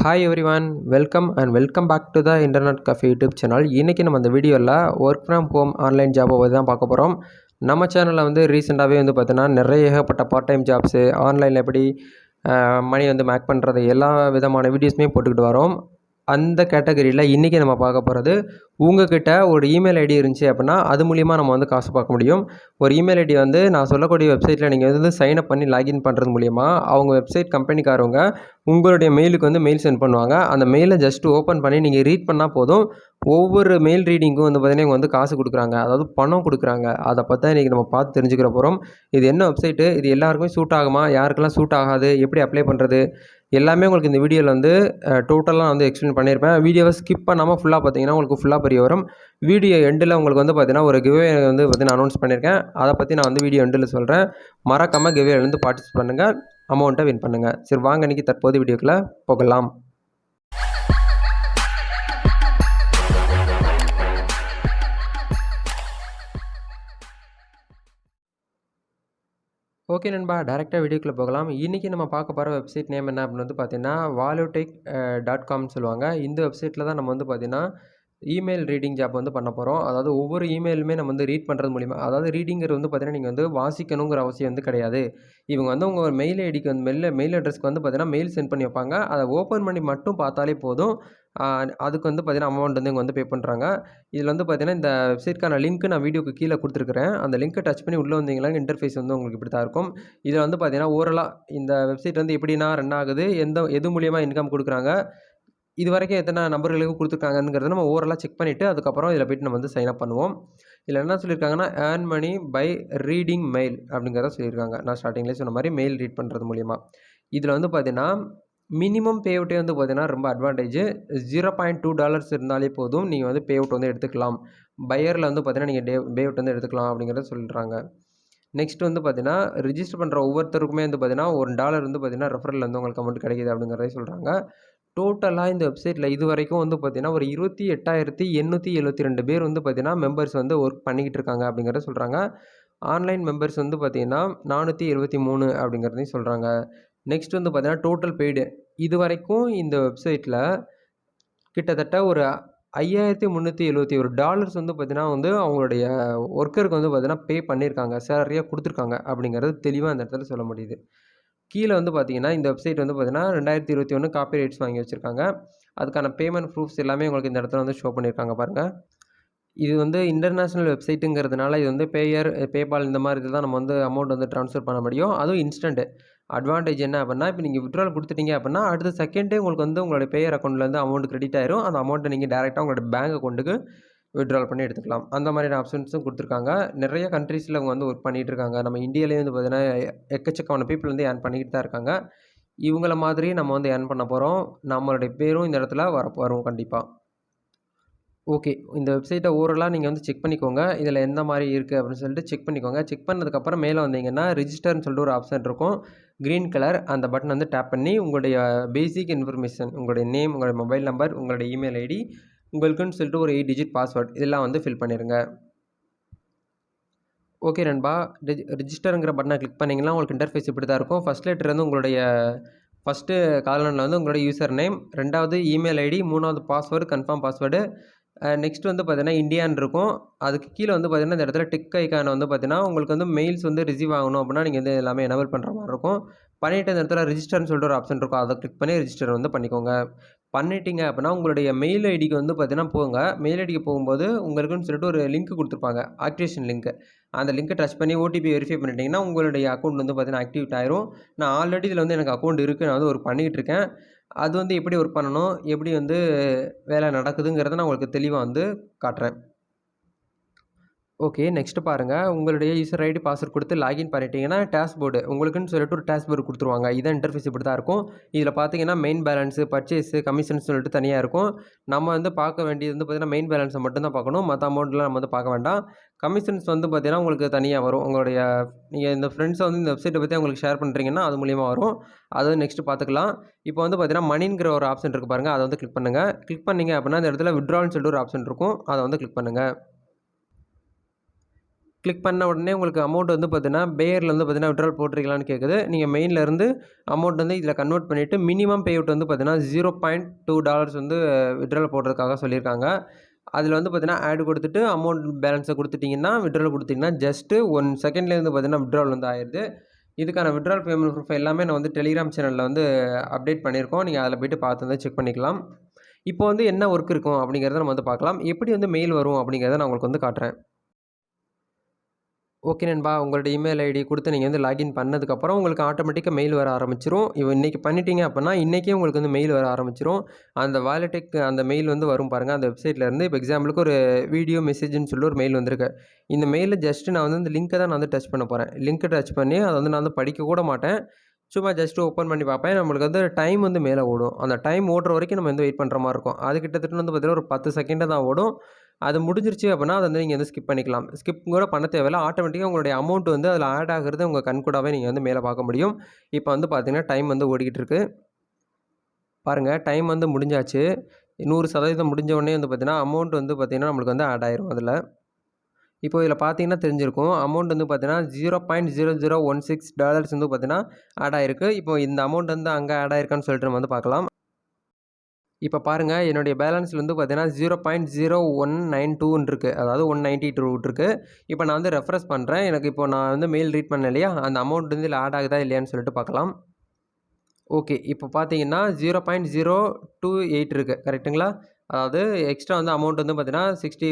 Hi everyone, welcome back to the internet cafe YouTube channel. இன்றைக்கி நம்ம இந்த வீடியோவில் ஒர்க் ஃப்ரம் ஹோம் ஆன்லைன் ஜாபை பற்றி தான் பார்க்க போகிறோம். நம்ம சேனலில் வந்து ரீசெண்டாகவே வந்து பார்த்தீங்கன்னா நிறைய ஏகப்பட்ட பார்ட் டைம் ஜாப்ஸு, ஆன்லைனில் எப்படி மணி வந்து மேக் பண்ணுறது எல்லா விதமான வீடியோஸுமே போட்டுக்கிட்டு வரோம். அந்த கேட்டகரியில் இன்றைக்கி நம்ம பார்க்க போகிறது, உங்கள்கிட்ட ஒரு இமெயில் ஐடி இருந்துச்சு அப்படின்னா அது மூலிமா நம்ம வந்து காசு பார்க்க முடியும். ஒரு இமெயில் ஐடி வந்து நான் சொல்லக்கூடிய வெப்சைட்டில் நீங்கள் வந்து சைன் அப் பண்ணி லாகின் பண்ணுறது மூலிமா அவங்க வெப்சைட் கம்பெனிக்காரவங்க உங்களுடைய மெயிலுக்கு வந்து மெயில் சென்ட் பண்ணுவாங்க. அந்த மெயிலை ஜஸ்ட் ஓப்பன் பண்ணி நீங்கள் ரீட் பண்ணால் போதும். ஒவ்வொரு மெயில் ரீடிங்கும் வந்து பார்த்திங்கன்னா இவங்க வந்து காசு கொடுக்குறாங்க, அதாவது பணம் கொடுக்குறாங்க. அதை பற்றி இன்றைக்கி நம்ம பார்த்து தெரிஞ்சுக்கிற போகிறோம். இது என்ன வெப்சைட்டு, இது எல்லாருக்குமே சூட் ஆகுமா, யாருக்கெல்லாம் சூட் ஆகாது, எப்படி அப்ளை பண்ணுறது, எல்லாமே உங்களுக்கு இந்த வீடியோவில் வந்து டோட்டலாக வந்து எக்ஸ்பிளைன் பண்ணியிருப்பேன். வீடியோவை ஸ்கிப் பண்ணாமல் ஃபுல்லாக பார்த்தீங்கன்னா உங்களுக்கு ஃபுல்லாக புரிய வரும். வீடியோ எண்டில் உங்களுக்கு வந்து பார்த்தீங்கன்னா ஒரு கிவ்வே வந்து பார்த்தீங்கன்னா அனௌன்ஸ் பண்ணியிருக்கேன். அதை பற்றி நான் வந்து வீடியோ எண்டில் சொல்கிறேன். மறக்காமல் கிவ்வேலேருந்து பார்ட்டிசிபேட் பண்ணுங்கள், அமௌண்ட்டை வின் பண்ணுங்கள். சரி வாங்க இன்றைக்கி தற்போது வீடியோக்குள்ளே போகலாம். ஓகே நண்பா, டேரெக்டாக வீடியோக்குள்ளே போகலாம். இன்றைக்கி நம்ம பார்க்க போகிற வெப்சைட் நேம் என்ன அப்படின்னு வந்து பார்த்தீங்கன்னா valutech.comனு சொல்லுவாங்க. இந்த வெப்சைட்டில் தான் நம்ம வந்து பார்த்தீங்கன்னா இமெயில் ரீடிங் ஜாப் வந்து பண்ண போகிறோம். அதாவது ஒவ்வொரு இமெயிலுமே நம்ம வந்து ரீட் பண்ணுறது மூலிமா, அதாவது ரீடிங்கிறது வந்து பார்த்தீங்கன்னா நீங்கள் வந்து வாசிக்கணுங்கிற அவசியம் வந்து கிடையாது. இவங்க வந்து உங்கள் மெயில் ஐடிக்கு வந்து மெயில் அட்ரஸ்க்கு வந்து பார்த்தீங்கன்னா மெயில் சென்ட் பண்ணி வைப்பாங்க. அதை ஓப்பன் பண்ணி மட்டும் பார்த்தாலே போதும். அதுக்கு வந்து பார்த்தீங்கன்னா அமௌண்ட் வந்து இவங்க வந்து பே பண்ணுறாங்க. இதில் வந்து பார்த்தீங்கன்னா இந்த வெப்சைட்க்கான லிங்க் நான் வீடியோக்கு கீழே கொடுத்துருக்குறேன். அந்த லிங்க்கை டச் பண்ணி உள்ளே வந்தீங்கன்னா இன்டர்ஃபேஸ் வந்து உங்களுக்கு இப்படி தான் இருக்கும். இதில் வந்து பார்த்தீங்கன்னா ஓவராலாக இந்த வெப்சைட் வந்து எப்படின்னா ரன் ஆகுது, எது மூலியமாக இன்கம் கொடுக்குறாங்க, இது வரைக்கும் எத்தனை நபர்களுக்கு கொடுத்துருக்காங்கங்கிறத நம்ம ஓவராலாக செக் பண்ணிவிட்டு அதுக்கப்புறம் இதில் போய்ட்டு நம்ம வந்து சைன் அப் பண்ணுவோம். இதில் என்ன சொல்லியிருக்காங்கன்னா earn money by reading mail அப்படிங்கிறத சொல்லியிருக்காங்க. நான் ஸ்டார்டிங்லேயே சொன்ன மாதிரி மெயில் ரீட் பண்ணுறது மூலிமா. இதில் வந்து பார்த்தீங்கன்னா மினிமம் பே அவுட்டே வந்து பார்த்தீங்கன்னா ரொம்ப அட்வான்டேஜ். $0.2 இருந்தாலே போதும், நீங்கள் வந்து பே அவுட் வந்து எடுத்துக்கலாம். பையரில் வந்து பார்த்தீங்கன்னா நீங்கள் பே அவுட் வந்து எடுத்துக்கலாம் அப்படிங்கிறத சொல்கிறாங்க. நெக்ஸ்ட் வந்து பார்த்தீங்கன்னா ரிஜிஸ்டர் பண்ணுற ஒவ்வொருத்தருக்குமே வந்து பார்த்தீங்கன்னா $1 வந்து பார்த்தீங்கன்னா ரெஃபரல் வந்து உங்களுக்கு அமௌண்ட் கிடைக்கிது அப்படிங்கிறதே சொல்கிறாங்க. டோட்டலாக இந்த வெப்சைட்டில் இது வரைக்கும் வந்து பார்த்தீங்கன்னா ஒரு 28,872 பேர் வந்து பார்த்தீங்கன்னா மெம்பர்ஸ் வந்து ஒர்க் பண்ணிக்கிட்டு இருக்காங்க அப்படிங்கிறத சொல்கிறாங்க. ஆன்லைன் மெம்பர்ஸ் வந்து பார்த்தீங்கன்னா 473 அப்படிங்கிறதையும் சொல்கிறாங்க. நெக்ஸ்ட் வந்து பார்த்தீங்கன்னா டோட்டல் பெய்டு இது வரைக்கும் இந்த வெப்சைட்டில் கிட்டத்தட்ட ஒரு $5,371 வந்து பார்த்தீங்கன்னா வந்து அவங்களுடைய ஒர்க்கருக்கு வந்து பார்த்தீங்கன்னா பே பண்ணியிருக்காங்க, சேலரியாக கொடுத்துருக்காங்க அப்படிங்கிறது தெளிவாக அந்த இடத்துல சொல்ல முடியுது. கீழே வந்து பார்த்தீங்கன்னா இந்த வெப்சைட் வந்து பார்த்தீங்கன்னா 2021 காப்பி ரைட்ஸ் வாங்கி வச்சுருக்காங்க. அதுக்கான பேமெண்ட் ப்ரூஃப்ஸ் எல்லாமே உங்களுக்கு இந்த இடத்துல வந்து ஷோ பண்ணியிருக்காங்க பாருங்கள். இது வந்து இன்டர்நேஷ்னல் வெப்சைட்டுங்கிறதுனால இது வந்து பேபால் இந்த மாதிரி இதுதான் நம்ம வந்து அமௌண்ட் வந்து ட்ரான்ஸ்ஃபர் பண்ண முடியும். அதுவும் இன்ஸ்டன்ட் அட்வான்டேஜ் என்ன அப்படின்னா, இப்போ நீங்கள் வித்ட்ரால் கொடுத்துட்டீங்க அப்படின்னா அடுத்த செகண்டே உங்களுக்கு வந்து உங்களுடைய பேயர் அக்கௌண்ட்லேருந்து அமௌண்ட் கிரெடிட் ஆயிரும். அந்த அமௌண்ட்டை நீங்கள் டேரெக்டாக உங்களோட பேங்க் அக்கௌண்ட்டுக்கு வித்ட்ரால் பண்ணி எடுத்துக்கலாம். அந்த மாதிரியான ஆப்ஷன்ஸும் கொடுத்துருக்காங்க. நிறைய கண்ட்ரீஸில் அவங்க வந்து ஒர்க் பண்ணிகிட்டு இருக்காங்க. நம்ம இந்தியாவிலேயே வந்து பார்த்தீங்கன்னா எக்கச்சக்கமான பீப்புள் வந்து ஏர்ன் பண்ணிக்கிட்டு தான் இருக்காங்க. இவங்கள மாதிரி நம்ம வந்து ஏர்ன் பண்ண போகிறோம். நம்மளுடைய பேரும் இந்த இடத்துல வரும் கண்டிப்பாக. ஓகே, இந்த வெப்சைட்டை ஓவராலாக நீங்கள் வந்து செக் பண்ணிக்கோங்க. இதில் எந்த மாதிரி இருக்குது அப்படின்னு சொல்லிட்டு செக் பண்ணிக்கோங்க. செக் பண்ணதுக்கப்புறம் மேலே வந்தீங்கன்னா ரிஜிஸ்டர்னு சொல்லிட்டு ஒரு ஆப்ஷன் இருக்கும், க்ரீன் கலர். அந்த பட்டன் வந்து டேப் பண்ணி உங்களுடைய பேசிக் இன்ஃபர்மேஷன், உங்களுடைய நேம், உங்களுடைய மொபைல் நம்பர், உங்களுடைய இமெயில் ஐடி, உங்களுக்குன்னு சொல்லிட்டு ஒரு 8 டிஜிட் பாஸ்வேர்ட் இதெல்லாம் வந்து ஃபில் பண்ணிடுங்க. ஓகே நண்பா, ரிஜிஸ்டருங்கிற பட்டனை கிளிக் பண்ணிங்கன்னா உங்களுக்கு இன்டர்ஃபேஸ் இப்படி தான் இருக்கும். ஃபஸ்ட் லெட்டர் வந்து உங்களுடைய ஃபஸ்ட்டு காலனில் வந்து உங்களுடைய யூசர் நேம், 2வது இமெயில் ஐடி, 3வது பாஸ்வேர்டு, கன்ஃபார்ம் பாஸ்வேர்டு. நெக்ஸ்ட் வந்து பார்த்தீங்கன்னா இந்தியான்னு இருக்கும். அதுக்கு கீழே வந்து பார்த்தீங்கன்னா இந்த இடத்துல டிக் ஐக்கான வந்து பார்த்தீங்கன்னா உங்களுக்கு வந்து மெயில்ஸ் வந்து ரிசீவ் ஆகணும் அப்படின்னா நீங்கள் வந்து எல்லாமே எனேபிள் பண்ணுற மாதிரி இருக்கும். பண்ணிவிட்டு இந்த இடத்துல ரிஜிஸ்டர்னு சொல்லிட்டு ஒரு ஆப்ஷன் இருக்கும், அதை கிளிக் பண்ணி ரிஜிஸ்டர் வந்து பண்ணிக்கோங்க. பண்ணிட்டீங்க அப்படின்னா உங்களுடைய மெயில் ஐடிக்கு வந்து பார்த்தீங்கன்னா போங்க. மெயில் ஐடிக்கு போகும்போது உங்களுக்குன்னு சொல்லிட்டு ஒரு லிங்க் கொடுத்துருப்பாங்க, ஆக்டிவேஷன் லிங்க். அந்த லிங்க்கை டச் பண்ணி ஓடிபி வெரிஃபை பண்ணிட்டீங்கன்னா உங்களுடைய அக்கௌண்ட் வந்து பார்த்தீங்கன்னா ஆக்டிவேட் ஆயிரும். நான் ஆல்ரெடி இதில் வந்து எனக்கு அக்கௌண்ட் இருக்குது, நான் வந்து ஒர்க் பண்ணிகிட்டு இருக்கேன். அது வந்து எப்படி ஒர்க் பண்ணணும், எப்படி வந்து வேலை நடக்குதுங்கிறத நான் உங்களுக்கு தெளிவாக வந்து காட்டுறேன். ஓகே, நெக்ஸ்ட்டு பாருங்கள். உங்களுடைய யூசர் ஐடி பாஸ்வேர்ட் கொடுத்து லாகின் பண்ணிட்டீங்கன்னா டேஷ்போர்டு உங்களுக்குன்னு சொல்லிட்டு ஒரு டேஷ்போர்டு கொடுத்துருவாங்க. இதான் இன்டர்ஃபேஸ் இப்படி தான் இருக்கும். இதில் பார்த்தீங்கன்னா மெயின் பேலன்ஸு, பர்ச்சேஸு, கமிஷன் சொல்லிட்டு தனியாக இருக்கும். நம்ம வந்து பார்க்க வேண்டியது வந்து பார்த்தீங்கன்னா மெயின் பேலன்ஸை மட்டும்தான் பார்க்கணும், மற்ற அமௌண்ட்லாம் நம்ம வந்து பார்க்க வேண்டாம். கமிஷன்ஸ் வந்து பார்த்தீங்கன்னா உங்களுக்கு தனியாக வரும். உங்களுடைய நீங்கள் இந்த ஃப்ரெண்ட்ஸை வந்து இந்த வெப்சைட்டை பற்றி அவங்களுக்கு ஷேர் பண்ணுறீங்கன்னா அது மூலிமா வரும். அதை நெக்ஸ்ட்டு பார்த்துக்கலாம். இப்போ வந்து பார்த்தீங்கன்னா மணிங்கிற ஒரு ஆப்ஷன் இருக்குது பாருங்கள், அதை வந்து கிளிக் பண்ணுங்கள். கிளிக் பண்ணிங்க அப்படின்னா இந்த இடத்துல வித்ட்ரால்னு சொல்லிட்டு ஒரு ஆப்ஷன் இருக்கும், அதை வந்து கிளிக் பண்ணுங்கள். கிளிக் பண்ண உடனே உங்களுக்கு அமௌண்ட் வந்து பார்த்தீங்கன்னா, பேயர்ல வந்து பார்த்தீங்கன்னா வித்ட்ரால் போட்டிருக்கீங்களான்னு கேட்குது. நீங்க மெயின்ல இருந்து அமௌண்ட் வந்து இதில கன்வெர்ட் பண்ணிட்டு மினிமம் பே அவுட் வந்து பார்த்தீங்கன்னா, $0.2 வந்து வித்ட்ரால் போடுறதுக்காக சொல்லியிருக்காங்க. அதில வந்து பார்த்தீங்கன்னா, ஆட் குடுத்துட்டு அமௌண்ட் பேலன்ஸ குடுத்துட்டீங்கன்னா, வித்ட்ரால் குடுத்தீங்கன்னா, ஜஸ்ட் 1 செகண்ட்லேயே வந்து பார்த்தீங்கன்னா, வித்ட்ரால் வந்து ஆயிருது. இதுக்கான வித்ட்ரால் பேமெண்ட் ப்ரூஃப் எல்லாமே நான் வந்து டெலிகிராம் சேனல்ல வந்து அப்டேட் பண்ணியிருக்கோம். நீங்க அதில போயிட்டு பார்த்து வந்து செக் பண்ணிக்கலாம். இப்போ வந்து என்ன ஒர்க் இருக்கும் அப்படிங்கிறத நம்ம வந்து பார்க்கலாம். எப்படி வந்து மெயில் வரும் அப்படிங்கிறத நான் உங்களுக்கு வந்து காட்டுறேன். ஓகே நண்பா. உங்களோட இமெயில் ஐடி குடுத்து நீங்க வந்து லாகின் பண்ணதுக்கப்புறம் உங்களுக்கு ஆட்டோமேட்டிக்கா மெயில் வர ஆரம்பிச்சுரும். இன்னைக்கு பண்ணிட்டீங்க அப்படின்னா, இன்னைக்கே உங்களுக்கு வந்து மெயில் வர ஆரம்பிச்சுரும். அந்த வாலெட்டுக்கு அந்த மெயில் வந்து வரும் பாருங்க. அந்த வெப்சைட்லேருந்து இப்போ எக்ஸாம்பிளுக்கு ஒரு வீடியோ மெசேஜ்ன்னு சொல்லி ஒரு மெயில் வந்திருக்கு. இந்த மெயில்ல ஜஸ்ட் நான் வந்து இந்த லிங்க்க தான் நான் வந்து டச் பண்ண போறேன். லிங்க்க டச் பண்ணி அத வந்து நான் வந்து படிக்க கூட மாட்டேன். சும்மா ஜஸ்ட் ஓப்பன் பண்ணி பார்ப்பேன். நம்மளுக்கு வந்து டைம் வந்து மேல ஓடும். அந்த டைம் ஓடுற வரைக்கும் நம்ம வந்து வெயிட் பண்ற மாரி இருக்கும். அது கிட்டத்தட்ட வந்து பார்த்தீங்கன்னா, ஒரு 10 செகண்ட் தான் ஓடும். அது முடிஞ்சிருச்சு அப்படின்னா, அத வந்து நீங்க வந்து ஸ்கிப் பண்ணிக்கலாம். ஸ்கிப் கூட பண்ண தேவையில்ல. ஆட்டோமேட்டிக்கா உங்களுடைய அமௌண்ட் வந்து அதில ஆட் ஆகுறத உங்க கண்கூடாவே நீங்க வந்து மேல பார்க்க முடியும். இப்ப வந்து பார்த்தீங்கன்னா, டைம் வந்து ஓடிக்கிட்டு இருக்கு. பாருங்க டைம் வந்து முடிஞ்சாச்சு. 100% முடிஞ்ச உடனே வந்து பார்த்தீங்கன்னா, அமௌண்ட் வந்து பார்த்தீங்கன்னா, நம்மளுக்கு வந்து ஆட் ஆயிரும் அதில. இப்போ இதில பார்த்தீங்கன்னா தெரிஞ்சிருக்கும். அமௌண்ட் வந்து பார்த்தீங்கன்னா, $0.0016 வந்து பார்த்தீங்கன்னா, ஆட் ஆயிருக்கு. இப்போ இந்த அமௌண்ட் வந்து அங்க ஆட் ஆயிருக்கான்னு சொல்லிட்டு நம்ம வந்து பார்க்கலாம். இப்ப பாருங்க, என்னுடைய பேலன்ஸ்ல வந்து பார்த்தீங்கன்னா, 0.0192ன்னு இருக்கு. அதாவது 192 இருக்கு. இப்ப நான் வந்து ரெஃப்ரெஷ் பண்றேன். எனக்கு இப்போ நான் வந்து மெயில் ரீட் பண்ணேன் இல்லையா? அந்த அமௌண்ட் வந்து இதில ஆட் ஆகுதா இல்லையான்னு சொல்லிட்டு பார்க்கலாம். ஓகே. இப்போ பார்த்தீங்கன்னா, 0.028 இருக்கு. கரெக்ட்டுங்களா? அதாவது எக்ஸ்ட்ரா வந்து அமௌண்ட் வந்து பார்த்தீங்கன்னா, $60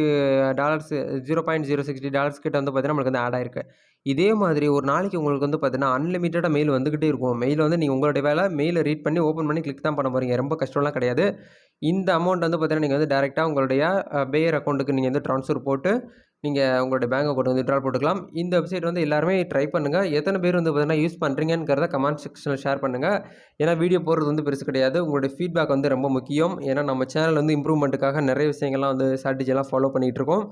$0.060 கிட்ட வந்து பார்த்தீங்கன்னா, நம்மளுக்கு வந்து ஆட் ஆயிருக்கு. இதே மாதிரி ஒரு நாளைக்கு உங்களுக்கு வந்து பார்த்தீங்கன்னா, அன்லிமிட்டடா மெயில் வந்துகிட்டே இருக்கும். மெயில் வந்து நீங்க உங்களுடைய வேலை மெயில ரீட் பண்ணி, ஓப்பன் பண்ணி கிளிக் தான் பண்ண போறீங்க. ரொம்ப கஷ்டம்லாம் கிடையாது. இந்த அமௌண்ட் வந்து பார்த்தீங்கன்னா, நீங்க வந்து டைரக்ட்டா உங்களுடைய பேயர் அக்கவுண்ட்க்கு நீங்க வந்து ட்ரான்ஸ்ஃபர் போட்டு, நீங்க உங்களுடைய பேங்க் அக்கவுண்ட் வந்து வித்ட்ரால் போட்டுக்கலாம். இந்த வெப்சைட் வந்து எல்லாருமே ட்ரை பண்ணுங்க. எத்தன பேர் வந்து பார்த்தீங்கன்னா, யூஸ் பண்றீங்கங்கிறத கமெண்ட் செக்ஷன்ல ஷேர் பண்ணுங்க. ஏன்னா வீடியோ போடுறது வந்து பெருசு கிடையாது. உங்களுடைய ஃபீட்பேக் வந்து ரொம்ப முக்கியம். ஏன்னா நம்ம சேனல் வந்து இம்ப்ரூவ்மென்ட்டுக்காக நெறைய விஷயங்கள்லாம் வந்து ஸ்ட்ராட்டஜிலாம் ஃபாலோ பண்ணிட்டு இருக்கோம்.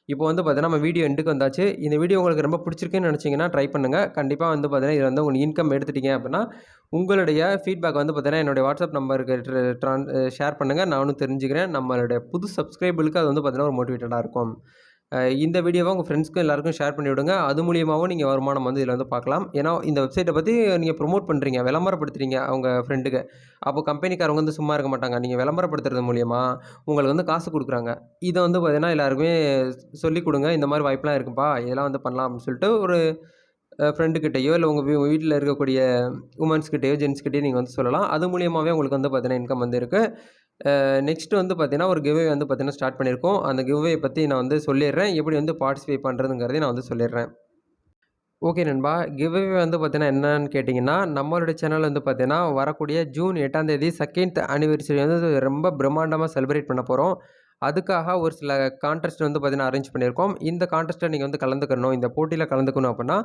இப்போ வந்து பார்த்தீங்கன்னா, நம்ம வீடியோ எண்டுக்கு வந்தாச்சு. இந்த வீடியோ உங்களுக்கு ரொம்ப பிடிச்சிருக்குன்னு நெனச்சீங்கன்னா, ட்ரை பண்ணுங்க. கண்டிப்பா வந்து பார்த்தீங்கன்னா, இதுல வந்து உங்களுக்கு இன்கம் எடுத்துட்டீங்க அப்படின்னா, உங்களுடைய ஃபீட்பேக் வந்து பார்த்தீங்கன்னா, என்னுடைய வாட்ஸ்அப் நம்பருக்கு ஷேர் பண்ணுங்க. நானும் தெரிஞ்சுக்கிறேன். நம்மளுடைய புது சப்ஸ்கிரைபர்களுக்கு அது வந்து பார்த்தீங்கன்னா, ஒரு மோட்டிவேட்டடா இருக்கும். இந்த வீடியோவ உங்க ஃப்ரெண்ட்ஸ்க்கும் எல்லாருக்கும் ஷேர் பண்ணி விடுங்க. அது மூலியமாவும் நீங்க வருமானம் வந்து இதில வந்து பார்க்கலாம். ஏன்னா, இந்த வெப்சைட்ட பத்தி நீங்க ப்ரமோட் பண்றீங்க, விளம்பரப்படுத்துறீங்க உங்க ஃப்ரெண்டுக்கு. அப்போ கம்பெனிக்காரவங்க வந்து சும்மா இருக்க மாட்டாங்க. நீங்க விளம்பரப்படுத்துறது மூலியமா உங்களுக்கு வந்து காசு குடுக்குறாங்க. இத வந்து பார்த்தீங்கன்னா, எல்லாருக்குமே சொல்லிக் குடுங்க. இந்த மாரி வாய்ப்புலாம் இருக்குப்பா. இதெல்லாம் வந்து பண்ணலாம் அப்படின்னு சொல்லிட்டு ஒரு ஃப்ரெண்டு கிட்டயோ, இல்ல உங்க வீட்ல இருக்கக்கூடிய வுமன்ஸ் கிட்டயோ, ஜென்ட்ஸ் கிட்டயோ நீங்க வந்து சொல்லலாம். அது மூலியமாவே உங்களுக்கு வந்து பார்த்தீங்கன்னா, இன்கம் வந்து இருக்கு. நெக்ஸ்ட் வந்து பார்த்தீங்கன்னா, ஒரு கிவ்அவே வந்து பார்த்தீங்கன்னா ஸ்டார்ட் பண்ணியிருக்கோம். அந்த கிவ்அவே பத்தி நான் வந்து சொல்லிர்றேன். எப்படி வந்து பார்ட்டிசிபேட் பண்றதுங்கிறதையும் நான் வந்து சொல்லிர்றேன். ஓகே நண்பா. கிவ்அவே வந்து பார்த்தீங்கன்னா என்னன்னு கேட்டீங்கன்னா, நம்மளுடைய சேனல் வந்து பார்த்தீங்கன்னா, வரக்கூடிய ஜூன் 8ஆம் தேதி 2ண்ட் ஆனிவர்சரி வந்து ரொம்ப பிரம்மாண்டமா செலிப்ரேட் பண்ண போறோம். அதுக்காக ஒரு சில கான்டெஸ்ட் வந்து பார்த்தீங்கன்னா அரேஞ்ச் பண்ணியிருக்கோம். இந்த கான்டெஸ்ட்ல நீங்க வந்து கலந்துக்கணும். இந்த போட்டியில கலந்துக்கணும் அப்படின்னா,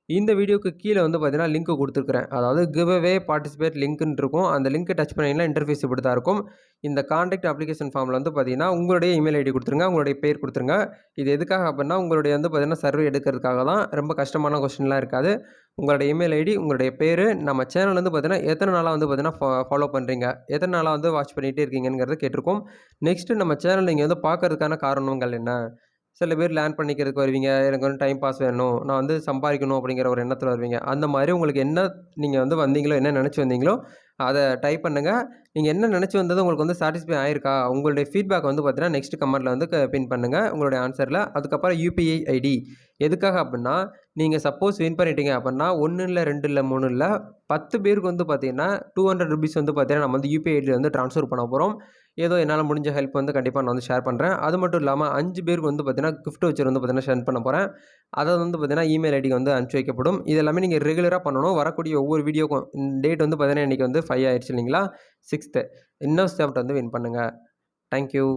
இந்த வீடியோக்கு கீழ வந்து பார்த்தீங்கன்னா லிங்க் குடுத்துருக்கிறேன். அதாவது கிவ்அவே பார்ட்டிசிபேட் லிங்க்ன்னு இருக்கும். அந்த லிங்க்க டச் பண்ணீங்கன்னா இன்டர்ஃபேஸ் இப்படி தான் இருக்கும். இந்த கான்டாக்ட் அப்ளிகேஷன் ஃபார்ம்ல வந்து பார்த்தீங்கன்னா, உங்களுடைய இமெயில் ஐடி குடுத்துருங்க. உங்களுடைய பேர் குடுத்துருங்க. இது எதுக்காக அப்படின்னா, உங்களுடைய வந்து பார்த்தீங்கன்னா சர்வே எடுக்கிறதுக்காக தான். ரொம்ப கஷ்டமான கொஸ்டின்லாம் இருக்காது. உங்களுடைய இமெயில் ஐடி, உங்களுடைய பேரு, நம்ம சேனல் வந்து பார்த்தீங்கன்னா, எத்தன நாளா வந்து பார்த்தீங்கன்னா ஃபாலோ பண்றீங்க? எத்தன நாளா வந்து வாட்ச் பண்ணிட்டே இருக்கீங்கங்கிறத கேட்டிருக்கோம். நெக்ஸ்ட் நம்ம சேனல் நீங்க வந்து பார்க்கறதுக்கான காரணங்கள் என்ன? சில பேர் லேர்ன் பண்ணிக்கிறதுக்கு வருவீங்க. எனக்கு வந்து டைம் பாஸ் வேணும். நான் வந்து சம்பாரிக்கணும் அப்படிங்கிற ஒரு எண்ணத்தில வருவீங்க. அந்த மாரி உங்களுக்கு என்ன நீங்க வந்து வந்தீங்களோ, என்ன நெனச்சு வந்தீங்களோ, அத டைப் பண்ணுங்க. நீங்க என்ன நெனச்சு வந்தது உங்களுக்கு வந்து சாட்டிஸ்ஃபை ஆயிருக்கா? உங்களுடைய ஃபீட்பேக் வந்து பார்த்தீங்கன்னா, நெக்ஸ்ட் கமெண்ட்ல வந்து பின் பண்ணுங்க. உங்களுடைய ஆன்சர்ல. அதுக்கப்புறம் யுபிஐ ஐடி. எதுக்காக அப்டின்னா, நீங்க சப்போஸ் வின் பண்ணிட்டீங்க அப்டின்னா, 1 இல்ல, 2 இல்ல, 3 இல்ல 10 பேருக்கு வந்து பார்த்தீங்கன்னா, ₹200 வந்து பார்த்தீங்கன்னா, நம்ம வந்து யுபிஐ ஐடில வந்து ட்ரான்ஸ்ஃபர் பண்ண போறோம். ஏதோ என்னால முடிஞ்ச ஹெல்ப் வந்து கண்டிப்பா நான் வந்து ஷேர் பண்றேன். அது மட்டும் இல்லாம 5 பேருக்கு வந்து பார்த்தீங்கன்னா, கிஃப்ட் வவுச்சர் வந்து பார்த்தீங்கன்னா சென்ட் பண்ண போறேன். அத வந்து பார்த்தீங்கன்னா, இமெயில் ஐடிக்கு வந்து அனுப்பிச்சு வைக்கப்படும். இது எல்லாமே நீங்க ரெகுலரா பண்ணணும். வரக்கூடிய ஒவ்வொரு வீடியோக்கும் டேட் வந்து பார்த்தீங்கன்னா, இன்னைக்கு வந்து 5 ஆயிருச்சு இல்லைங்களா? 6த். இன்னும் ஸ்டெப் வந்து வின் பண்ணுங்க. Thank you.